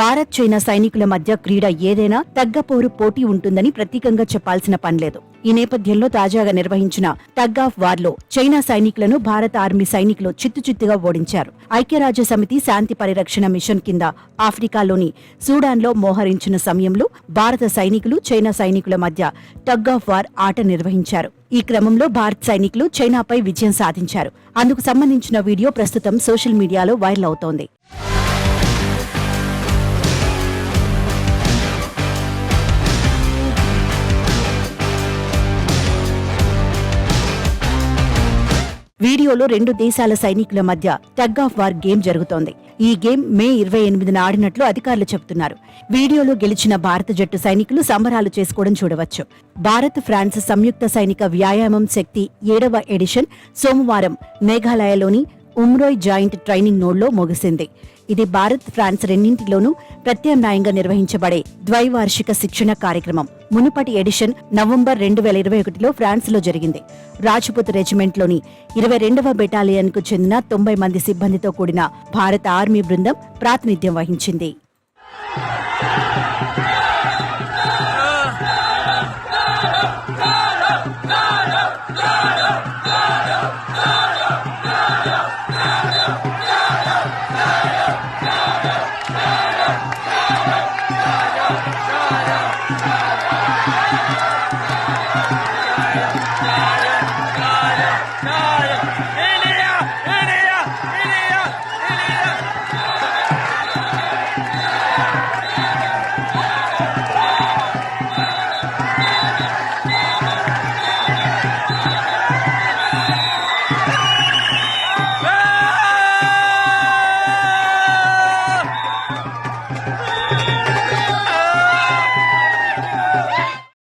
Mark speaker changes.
Speaker 1: Bharat China సైనికుల మధ్య క్రీడ ఏదైనా తగ్గపోరు పోటీ ఉంటుందని ప్రత్యేకంగా చెప్పాల్సిన పనిలేదు. ఈ నేపథ్యంలో తాజాగా నిర్వహించిన టగ్ ఆఫ్ వార్ లో చైనా సైనికులను భారత ఆర్మీ సైనికులు చిత్తుచిత్తుగా ఓడించారు. ఐక్యరాజ్య సమితి శాంతి పరిరక్షణ మిషన్ కింద ఆఫ్రికాలోని సూడాన్లో మోహరించిన సమయంలో భారత సైనికులు చైనా సైనికుల మధ్య టగ్ ఆఫ్ వార్ ఆట నిర్వహించారు. ఈ క్రమంలో భారత సైనికులు చైనాపై విజయం సాధించారు. అందుకు సంబంధించిన వీడియో ప్రస్తుతం సోషల్ మీడియాలో వైరల్ అవుతోంది. వీడియోలో రెండు దేశాల సైనికుల మధ్య టగ్ ఆఫ్ వార్ గేమ్ జరుగుతోంది. ఈ గేమ్ మే 28న ఆడినట్లు అధికారులు చెబుతున్నారు. వీడియోలో గెలిచిన భారత జట్టు సైనికులు సంబరాలు చేసుకోవడం చూడవచ్చు. భారత్ ఫ్రాన్స్ సంయుక్త సైనిక వ్యాయామం శక్తి 7వ ఎడిషన్ సోమవారం మేఘాలయలోని ఉమ్రోయ్ జాయింట్ ట్రైనింగ్ నోడ్లో ముగిసింది. ఇది భారత్ ఫ్రాన్స్ రెండింటిలోనూ ప్రత్యామ్నాయంగా నిర్వహించబడే ద్వైవార్షిక శిక్షణ కార్యక్రమం. మునుపటి ఎడిషన్ నవంబర్ 2021లో ఫ్రాన్స్ లో జరిగింది. రాజ్పుత్ రెజిమెంట్లోని 22వ బెటాలియన్ కు చెందిన 90 మంది సిబ్బందితో కూడిన భారత ఆర్మీ బృందం ప్రాతినిధ్యం వహించింది.